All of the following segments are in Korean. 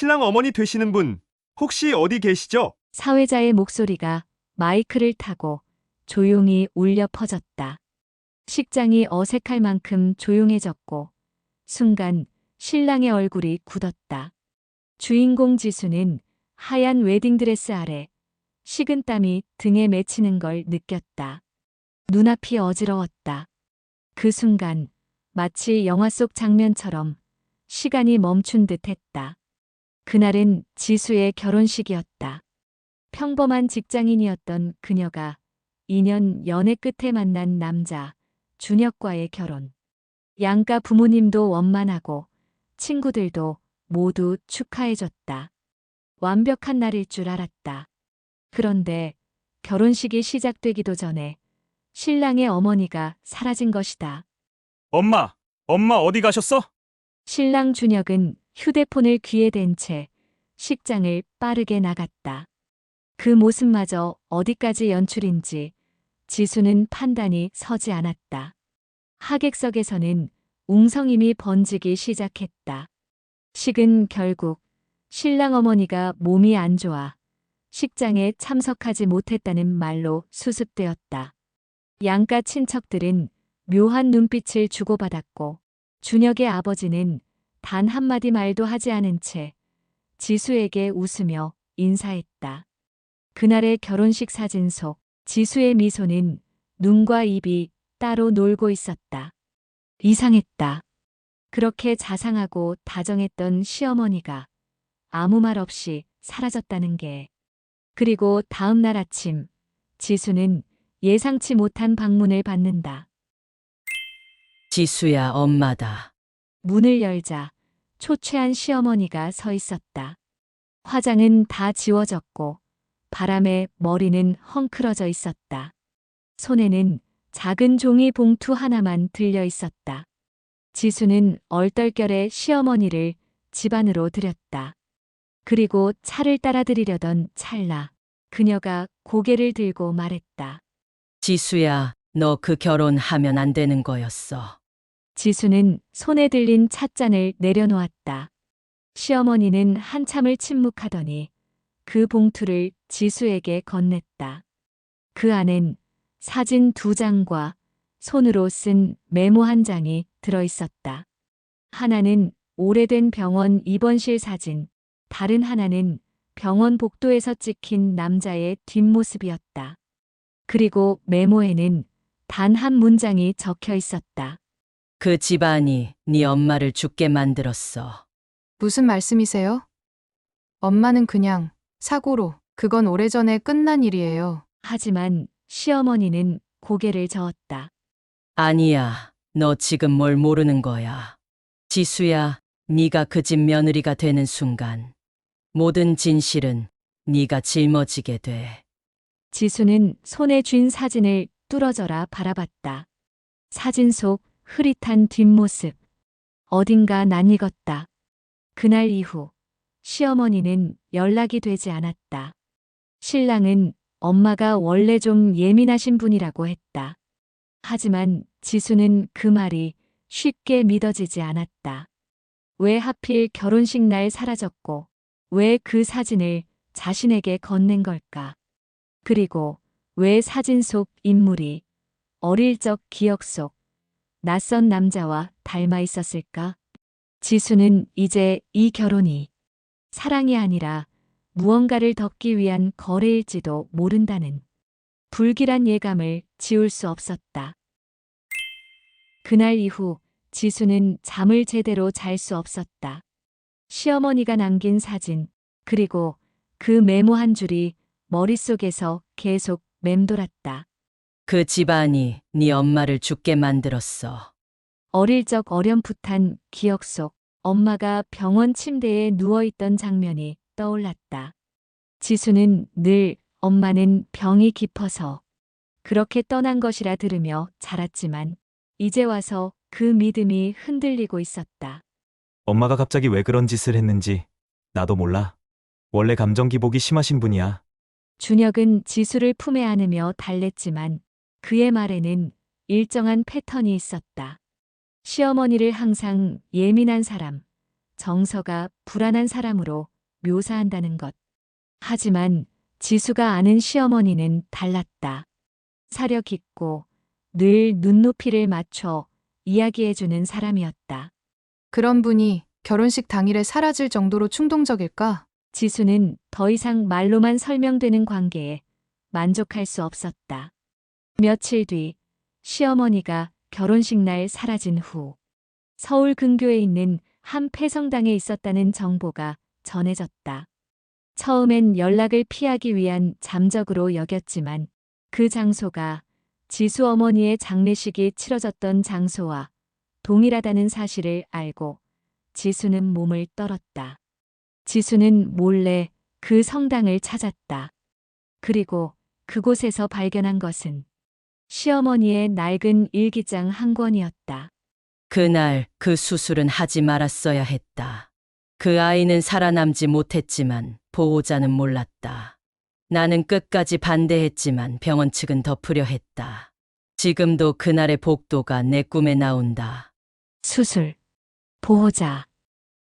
신랑 어머니 되시는 분 혹시 어디 계시죠? 사회자의 목소리가 마이크를 타고 조용히 울려 퍼졌다. 식장이 어색할 만큼 조용해졌고 순간 신랑의 얼굴이 굳었다. 주인공 지수는 하얀 웨딩드레스 아래 식은땀이 등에 맺히는 걸 느꼈다. 눈앞이 어지러웠다. 그 순간 마치 영화 속 장면처럼 시간이 멈춘 듯 했다. 그날은 지수의 결혼식이었다. 평범한 직장인이었던 그녀가 2년 연애 끝에 만난 남자 준혁과의 결혼. 양가 부모님도 원만하고 친구들도 모두 축하해줬다. 완벽한 날일 줄 알았다. 그런데 결혼식이 시작되기도 전에 신랑의 어머니가 사라진 것이다. 엄마 어디 가셨어? 신랑 준혁은 휴대폰을 귀에 댄 채 식장을 빠르게 나갔다. 그 모습마저 어디까지 연출인지 지수는 판단이 서지 않았다. 하객석에서는 웅성임이 번지기 시작했다. 식은 결국 신랑 어머니가 몸이 안 좋아 식장에 참석하지 못했다는 말로 수습되었다. 양가 친척들은 묘한 눈빛을 주고받았고 준혁의 아버지는 단 한마디 말도 하지 않은 채 지수에게 웃으며 인사했다. 그날의 결혼식 사진 속 지수의 미소는 눈과 입이 따로 놀고 있었다. 이상했다. 그렇게 자상하고 다정했던 시어머니가 아무 말 없이 사라졌다는 게. 그리고 다음 날 아침 지수는 예상치 못한 방문을 받는다. 지수야, 엄마다. 문을 열자 초췌한 시어머니가 서 있었다. 화장은 다 지워졌고 바람에 머리는 헝클어져 있었다. 손에는 작은 종이 봉투 하나만 들려 있었다. 지수는 얼떨결에 시어머니를 집 안으로 들였다. 그리고 차를 따라드리려던 찰나 그녀가 고개를 들고 말했다. 지수야, 너 그 결혼하면 안 되는 거였어. 지수는 손에 들린 찻잔을 내려놓았다. 시어머니는 한참을 침묵하더니 그 봉투를 지수에게 건넸다. 그 안엔 사진 2장과 손으로 쓴 메모 1장이 들어있었다. 하나는 오래된 병원 입원실 사진, 다른 하나는 병원 복도에서 찍힌 남자의 뒷모습이었다. 그리고 메모에는 단 한 문장이 적혀 있었다. 그 집안이 네 엄마를 죽게 만들었어. 무슨 말씀이세요? 엄마는 그냥 사고로, 그건 오래전에 끝난 일이에요. 하지만 시어머니는 고개를 저었다. 아니야, 너 지금 뭘 모르는 거야. 지수야, 네가 그 집 며느리가 되는 순간 모든 진실은 네가 짊어지게 돼. 지수는 손에 쥔 사진을 뚫어져라 바라봤다. 사진 속 흐릿한 뒷모습. 어딘가 낯익었다. 그날 이후 시어머니는 연락이 되지 않았다. 신랑은 엄마가 원래 좀 예민하신 분이라고 했다. 하지만 지수는 그 말이 쉽게 믿어지지 않았다. 왜 하필 결혼식 날 사라졌고 왜 그 사진을 자신에게 건넨 걸까? 그리고 왜 사진 속 인물이 어릴 적 기억 속 낯선 남자와 닮아 있었을까? 지수는 이제 이 결혼이 사랑이 아니라 무언가를 덮기 위한 거래일지도 모른다는 불길한 예감을 지울 수 없었다. 그날 이후 지수는 잠을 제대로 잘 수 없었다. 시어머니가 남긴 사진, 그리고 그 메모 한 줄이 머릿속에서 계속 맴돌았다. 그 집안이 네 엄마를 죽게 만들었어. 어릴 적 어렴풋한 기억 속 엄마가 병원 침대에 누워있던 장면이 떠올랐다. 지수는 늘 엄마는 병이 깊어서 그렇게 떠난 것이라 들으며 자랐지만 이제 와서 그 믿음이 흔들리고 있었다. 엄마가 갑자기 왜 그런 짓을 했는지 나도 몰라. 원래 감정 기복이 심하신 분이야. 준혁은 지수를 품에 안으며 달랬지만 그의 말에는 일정한 패턴이 있었다. 시어머니를 항상 예민한 사람, 정서가 불안한 사람으로 묘사한다는 것. 하지만 지수가 아는 시어머니는 달랐다. 사려 깊고 늘 눈높이를 맞춰 이야기해주는 사람이었다. 그런 분이 결혼식 당일에 사라질 정도로 충동적일까? 지수는 더 이상 말로만 설명되는 관계에 만족할 수 없었다. 며칠 뒤 시어머니가 결혼식 날 사라진 후 서울 근교에 있는 한 폐성당에 있었다는 정보가 전해졌다. 처음엔 연락을 피하기 위한 잠적으로 여겼지만 그 장소가 지수 어머니의 장례식이 치러졌던 장소와 동일하다는 사실을 알고 지수는 몸을 떨었다. 지수는 몰래 그 성당을 찾았다. 그리고 그곳에서 발견한 것은 시어머니의 낡은 일기장 한 권이었다. 그날 그 수술은 하지 말았어야 했다. 그 아이는 살아남지 못했지만 보호자는 몰랐다. 나는 끝까지 반대했지만 병원 측은 덮으려 했다. 지금도 그날의 복도가 내 꿈에 나온다. 수술, 보호자,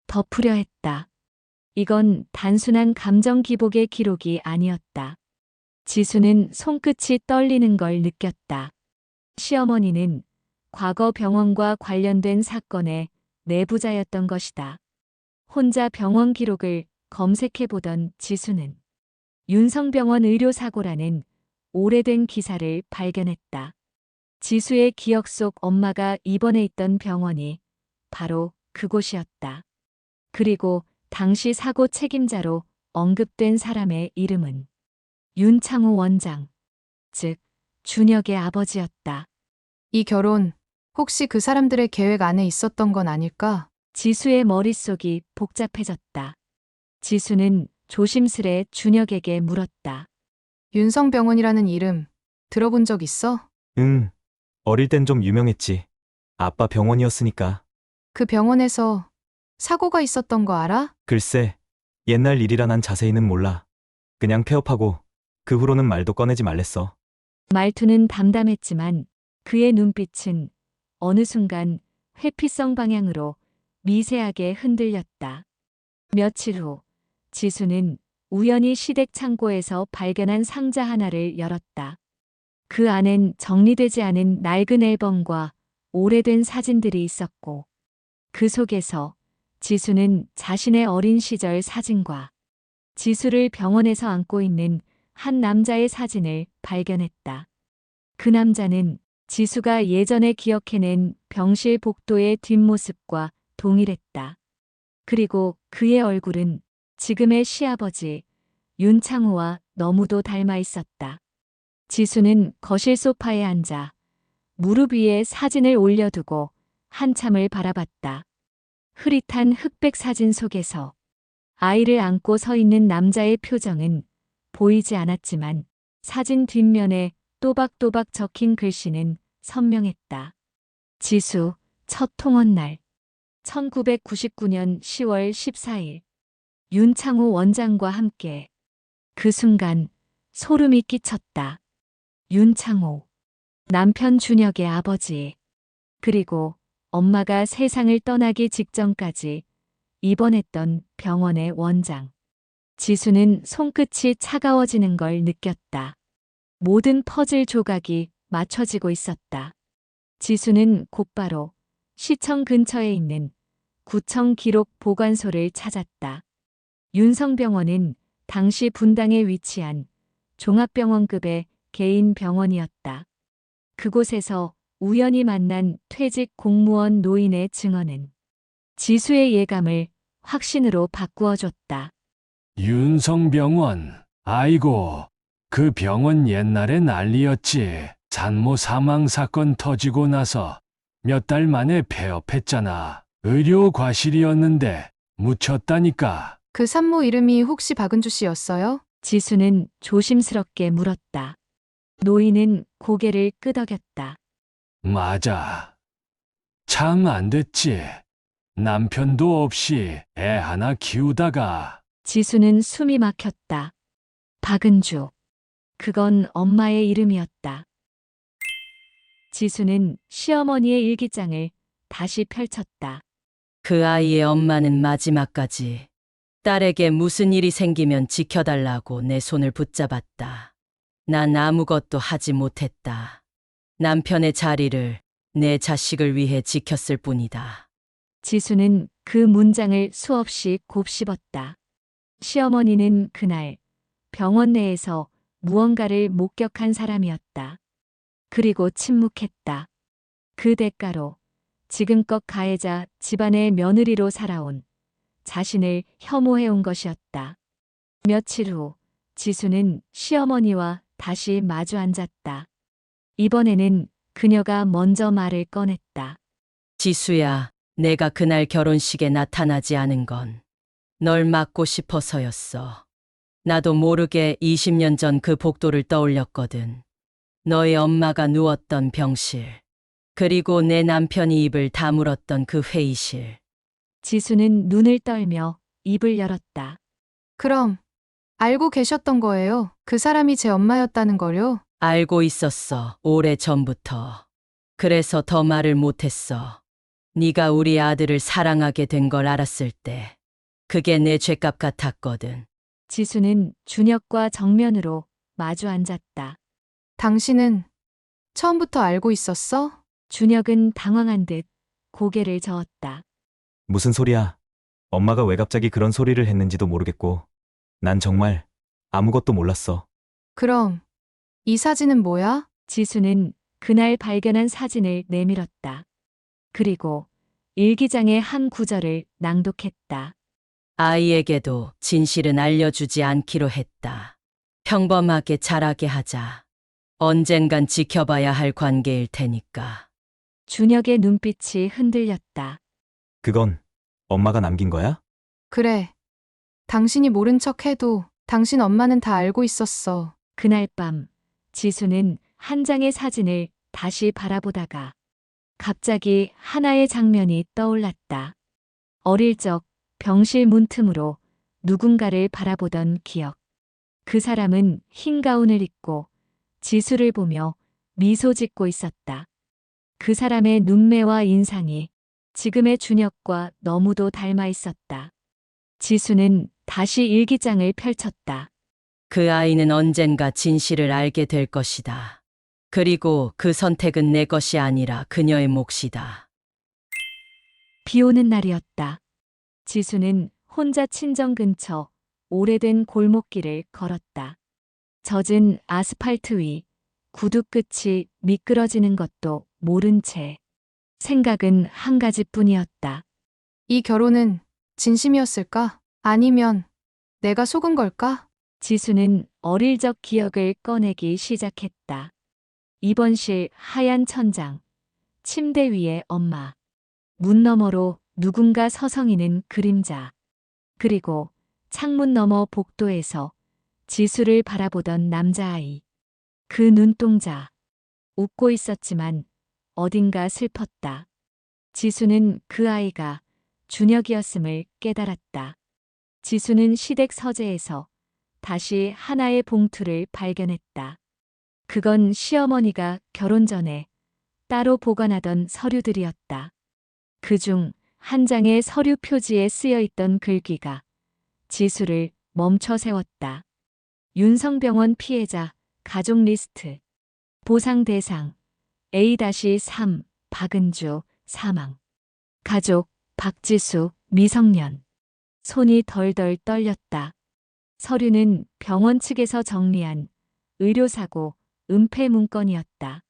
덮으려 했다. 이건 단순한 감정 기복의 기록이 아니었다. 지수는 손끝이 떨리는 걸 느꼈다. 시어머니는 과거 병원과 관련된 사건의 내부자였던 것이다. 혼자 병원 기록을 검색해보던 지수는 윤성병원 의료사고라는 오래된 기사를 발견했다. 지수의 기억 속 엄마가 입원해 있던 병원이 바로 그곳이었다. 그리고 당시 사고 책임자로 언급된 사람의 이름은 윤창호 원장, 즉 준혁의 아버지였다. 이 결혼, 혹시 그 사람들의 계획 안에 있었던 건 아닐까? 지수의 머릿속이 복잡해졌다. 지수는 조심스레 준혁에게 물었다. 윤성병원이라는 이름 들어본 적 있어? 응. 어릴 땐 좀 유명했지. 아빠 병원이었으니까. 그 병원에서 사고가 있었던 거 알아? 글쎄, 옛날 일이라 난 자세히는 몰라. 그냥 폐업하고 그 후로는 말도 꺼내지 말랬어. 말투는 담담했지만 그의 눈빛은 어느 순간 회피성 방향으로 미세하게 흔들렸다. 며칠 후 지수는 우연히 시댁 창고에서 발견한 상자 하나를 열었다. 그 안엔 정리되지 않은 낡은 앨범과 오래된 사진들이 있었고 그 속에서 지수는 자신의 어린 시절 사진과 지수를 병원에서 안고 있는 한 남자의 사진을 발견했다. 그 남자는 지수가 예전에 기억해낸 병실 복도의 뒷모습과 동일했다. 그리고 그의 얼굴은 지금의 시아버지 윤창호와 너무도 닮아 있었다. 지수는 거실 소파에 앉아 무릎 위에 사진을 올려두고 한참을 바라봤다. 흐릿한 흑백 사진 속에서 아이를 안고 서 있는 남자의 표정은 보이지 않았지만 사진 뒷면에 또박또박 적힌 글씨는 선명했다. 지수, 첫 통원날. 1999년 10월 14일. 윤창호 원장과 함께. 그 순간 소름이 끼쳤다. 윤창호. 남편 준혁의 아버지. 그리고 엄마가 세상을 떠나기 직전까지 입원했던 병원의 원장. 지수는 손끝이 차가워지는 걸 느꼈다. 모든 퍼즐 조각이 맞춰지고 있었다. 지수는 곧바로 시청 근처에 있는 구청 기록 보관소를 찾았다. 윤성병원은 당시 분당에 위치한 종합병원급의 개인 병원이었다. 그곳에서 우연히 만난 퇴직 공무원 노인의 증언은 지수의 예감을 확신으로 바꾸어 줬다. 윤성병원, 아이고, 그 병원 옛날에 난리였지. 산모 사망 사건 터지고 나서 몇 달 만에 폐업했잖아. 의료 과실이었는데 묻혔다니까. 그 산모 이름이 혹시 박은주 씨였어요? 지수는 조심스럽게 물었다. 노인은 고개를 끄덕였다. 맞아. 참 안 됐지. 남편도 없이 애 하나 키우다가. 지수는 숨이 막혔다. 박은주. 그건 엄마의 이름이었다. 지수는 시어머니의 일기장을 다시 펼쳤다. 그 아이의 엄마는 마지막까지 딸에게 무슨 일이 생기면 지켜달라고 내 손을 붙잡았다. 난 아무것도 하지 못했다. 남편의 자리를 내 자식을 위해 지켰을 뿐이다. 지수는 그 문장을 수없이 곱씹었다. 시어머니는 그날 병원 내에서 무언가를 목격한 사람이었다. 그리고 침묵했다. 그 대가로 지금껏 가해자 집안의 며느리로 살아온 자신을 혐오해온 것이었다. 며칠 후 지수는 시어머니와 다시 마주 앉았다. 이번에는 그녀가 먼저 말을 꺼냈다. 지수야, 내가 그날 결혼식에 나타나지 않은 건 널 막고 싶어서였어. 나도 모르게 20년 전 그 복도를 떠올렸거든. 너희 엄마가 누웠던 병실, 그리고 내 남편이 입을 다물었던 그 회의실. 지수는 눈을 떨며 입을 열었다. 그럼 알고 계셨던 거예요? 그 사람이 제 엄마였다는 걸요? 알고 있었어, 오래 전부터. 그래서 더 말을 못했어. 네가 우리 아들을 사랑하게 된 걸 알았을 때 그게 내 죄값 같았거든. 지수는 준혁과 정면으로 마주 앉았다. 당신은 처음부터 알고 있었어? 준혁은 당황한 듯 고개를 저었다. 무슨 소리야? 엄마가 왜 갑자기 그런 소리를 했는지도 모르겠고, 난 정말 아무것도 몰랐어. 그럼 이 사진은 뭐야? 지수는 그날 발견한 사진을 내밀었다. 그리고 일기장의 한 구절을 낭독했다. 아이에게도 진실은 알려주지 않기로 했다. 평범하게 자라게 하자. 언젠간 지켜봐야 할 관계일 테니까. 준혁의 눈빛이 흔들렸다. 그건 엄마가 남긴 거야? 그래. 당신이 모른 척 해도 당신 엄마는 다 알고 있었어. 그날 밤 지수는 한 장의 사진을 다시 바라보다가 갑자기 하나의 장면이 떠올랐다. 어릴 적 병실 문틈으로 누군가를 바라보던 기억. 그 사람은 흰 가운을 입고 지수를 보며 미소 짓고 있었다. 그 사람의 눈매와 인상이 지금의 준혁과 너무도 닮아 있었다. 지수는 다시 일기장을 펼쳤다. 그 아이는 언젠가 진실을 알게 될 것이다. 그리고 그 선택은 내 것이 아니라 그녀의 몫이다. 비 오는 날이었다. 지수는 혼자 친정 근처 오래된 골목길을 걸었다. 젖은 아스팔트 위 구두 끝이 미끄러지는 것도 모른 채 생각은 한 가지뿐이었다. 이 결혼은 진심이었을까? 아니면 내가 속은 걸까? 지수는 어릴 적 기억을 꺼내기 시작했다. 입원실 하얀 천장, 침대 위에 엄마, 문 너머로 누군가 서성이는 그림자, 그리고 창문 너머 복도에서 지수를 바라보던 남자아이. 그 눈동자, 웃고 있었지만 어딘가 슬펐다. 지수는 그 아이가 준혁이었음을 깨달았다. 지수는 시댁 서재에서 다시 하나의 봉투를 발견했다. 그건 시어머니가 결혼 전에 따로 보관하던 서류들이었다. 그중 한 장의 서류 표지에 쓰여 있던 글귀가 지수를 멈춰 세웠다. 윤성병원 피해자 가족 리스트. 보상 대상 A-3 박은주 사망. 가족 박지수 미성년. 손이 덜덜 떨렸다. 서류는 병원 측에서 정리한 의료사고 은폐 문건이었다.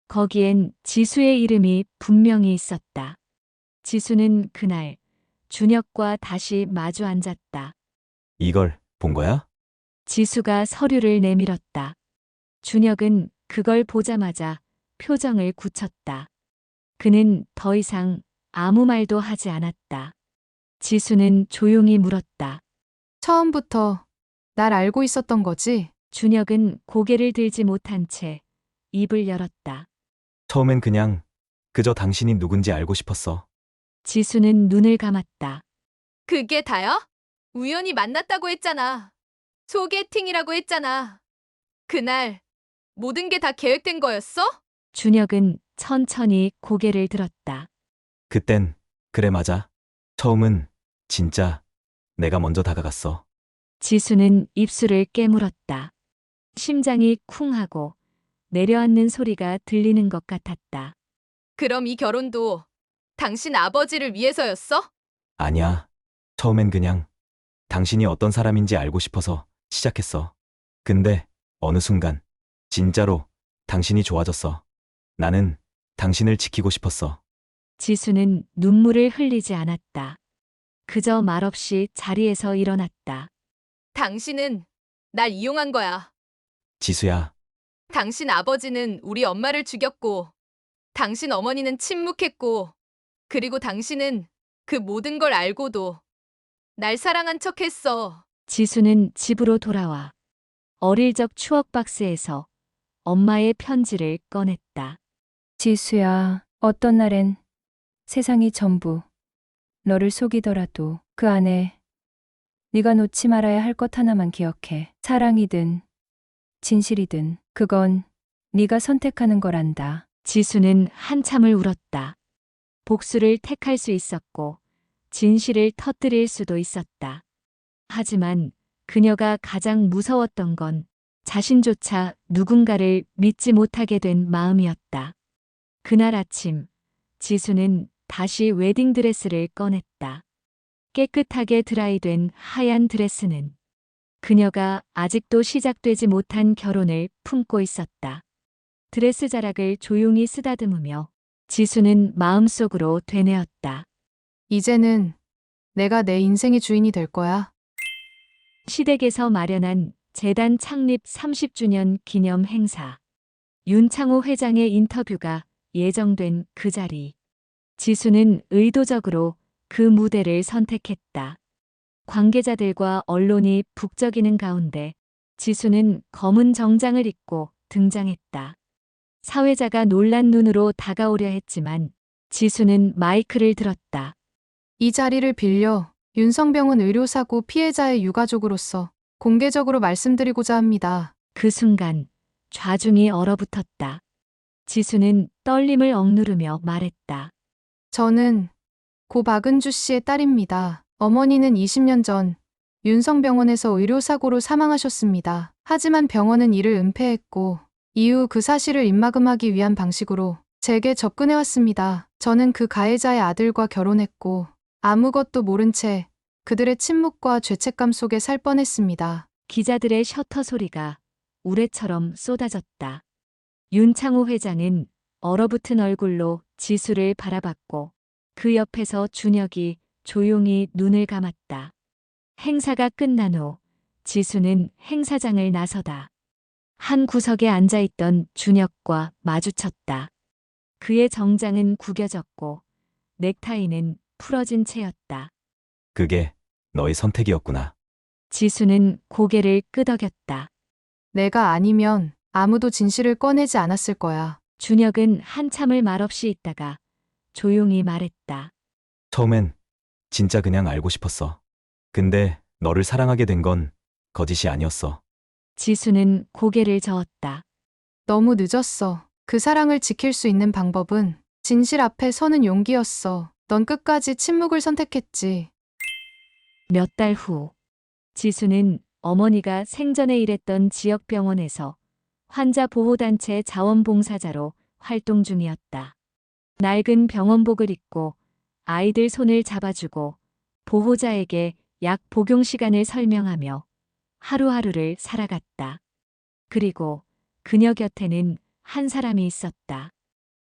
거기엔 지수의 이름이 분명히 있었다. 지수는 그날 준혁과 다시 마주 앉았다. 이걸 본 거야? 지수가 서류를 내밀었다. 준혁은 그걸 보자마자 표정을 굳혔다. 그는 더 이상 아무 말도 하지 않았다. 지수는 조용히 물었다. 처음부터 날 알고 있었던 거지? 준혁은 고개를 들지 못한 채 입을 열었다. 처음엔 그냥 그저 당신이 누군지 알고 싶었어. 지수는 눈을 감았다. 그게 다야? 우연히 만났다고 했잖아. 소개팅이라고 했잖아. 그날 모든 게 다 계획된 거였어? 준혁은 천천히 고개를 들었다. 그땐 그래 맞아. 처음은 진짜 내가 먼저 다가갔어. 지수는 입술을 깨물었다. 심장이 쿵 하고 내려앉는 소리가 들리는 것 같았다. 그럼 이 결혼도 당신 아버지를 위해서였어? 아니야. 처음엔 그냥 당신이 어떤 사람인지 알고 싶어서 시작했어. 근데 어느 순간 진짜로 당신이 좋아졌어. 나는 당신을 지키고 싶었어. 지수는 눈물을 흘리지 않았다. 그저 말없이 자리에서 일어났다. 당신은 날 이용한 거야. 지수야, 당신 아버지는 우리 엄마를 죽였고, 당신 어머니는 침묵했고, 그리고 당신은 그 모든 걸 알고도 날 사랑한 척 했어. 지수는 집으로 돌아와 어릴 적 추억 박스에서 엄마의 편지를 꺼냈다. 지수야, 어떤 날엔 세상이 전부 너를 속이더라도 그 안에 네가 놓지 말아야 할 것 하나만 기억해. 사랑이든 진실이든 그건 네가 선택하는 거란다. 지수는 한참을 울었다. 복수를 택할 수 있었고 진실을 터뜨릴 수도 있었다. 하지만 그녀가 가장 무서웠던 건 자신조차 누군가를 믿지 못하게 된 마음이었다. 그날 아침 지수는 다시 웨딩드레스를 꺼냈다. 깨끗하게 드라이된 하얀 드레스는 그녀가 아직도 시작되지 못한 결혼을 품고 있었다. 드레스 자락을 조용히 쓰다듬으며 지수는 마음속으로 되뇌었다. 이제는 내가 내 인생의 주인이 될 거야. 시댁에서 마련한 재단 창립 30주년 기념 행사. 윤창호 회장의 인터뷰가 예정된 그 자리. 지수는 의도적으로 그 무대를 선택했다. 관계자들과 언론이 북적이는 가운데 지수는 검은 정장을 입고 등장했다. 사회자가 놀란 눈으로 다가오려 했지만 지수는 마이크를 들었다. 이 자리를 빌려 윤성병은 의료사고 피해자의 유가족으로서 공개적으로 말씀드리고자 합니다. 그 순간 좌중이 얼어붙었다. 지수는 떨림을 억누르며 말했다. 저는 고 박은주 씨의 딸입니다. 어머니는 20년 전 윤성병원에서 의료사고로 사망하셨습니다. 하지만 병원은 이를 은폐했고 이후 그 사실을 입막음하기 위한 방식으로 제게 접근해왔습니다. 저는 그 가해자의 아들과 결혼했고 아무것도 모른 채 그들의 침묵과 죄책감 속에 살 뻔했습니다. 기자들의 셔터 소리가 우레처럼 쏟아졌다. 윤창호 회장은 얼어붙은 얼굴로 지수를 바라봤고 그 옆에서 준혁이 조용히 눈을 감았다. 행사가 끝난 후 지수는 행사장을 나서다. 한 구석에 앉아있던 준혁과 마주쳤다. 그의 정장은 구겨졌고 넥타이는 풀어진 채였다. 그게 너의 선택이었구나. 지수는 고개를 끄덕였다. 내가 아니면 아무도 진실을 꺼내지 않았을 거야. 준혁은 한참을 말없이 있다가 조용히 말했다. 처음엔 진짜 그냥 알고 싶었어. 근데 너를 사랑하게 된 건 거짓이 아니었어. 지수는 고개를 저었다. 너무 늦었어. 그 사랑을 지킬 수 있는 방법은 진실 앞에 서는 용기였어. 넌 끝까지 침묵을 선택했지. 몇 달 후, 지수는 어머니가 생전에 일했던 지역병원에서 환자보호단체 자원봉사자로 활동 중이었다. 낡은 병원복을 입고 아이들 손을 잡아주고 보호자에게 약 복용 시간을 설명하며 하루하루를 살아갔다. 그리고 그녀 곁에는 한 사람이 있었다.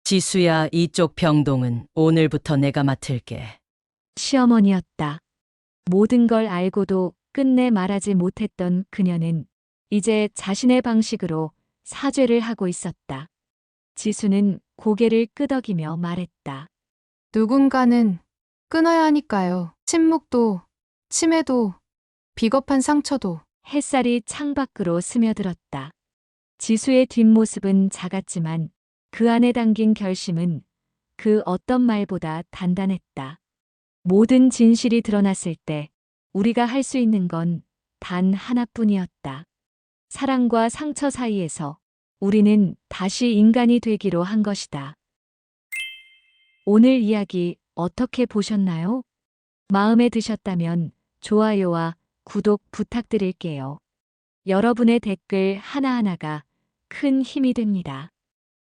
지수야, 이쪽 병동은 오늘부터 내가 맡을게. 시어머니였다. 모든 걸 알고도 끝내 말하지 못했던 그녀는 이제 자신의 방식으로 사죄를 하고 있었다. 지수는 고개를 끄덕이며 말했다. 누군가는 끊어야 하니까요. 침묵도, 치매도, 비겁한 상처도. 햇살이 창밖으로 스며들었다. 지수의 뒷모습은 작았지만 그 안에 담긴 결심은 그 어떤 말보다 단단했다. 모든 진실이 드러났을 때 우리가 할 수 있는 건 단 하나뿐이었다. 사랑과 상처 사이에서 우리는 다시 인간이 되기로 한 것이다. 오늘 이야기 어떻게 보셨나요? 마음에 드셨다면 좋아요와 구독 부탁드릴게요. 여러분의 댓글 하나하나가 큰 힘이 됩니다.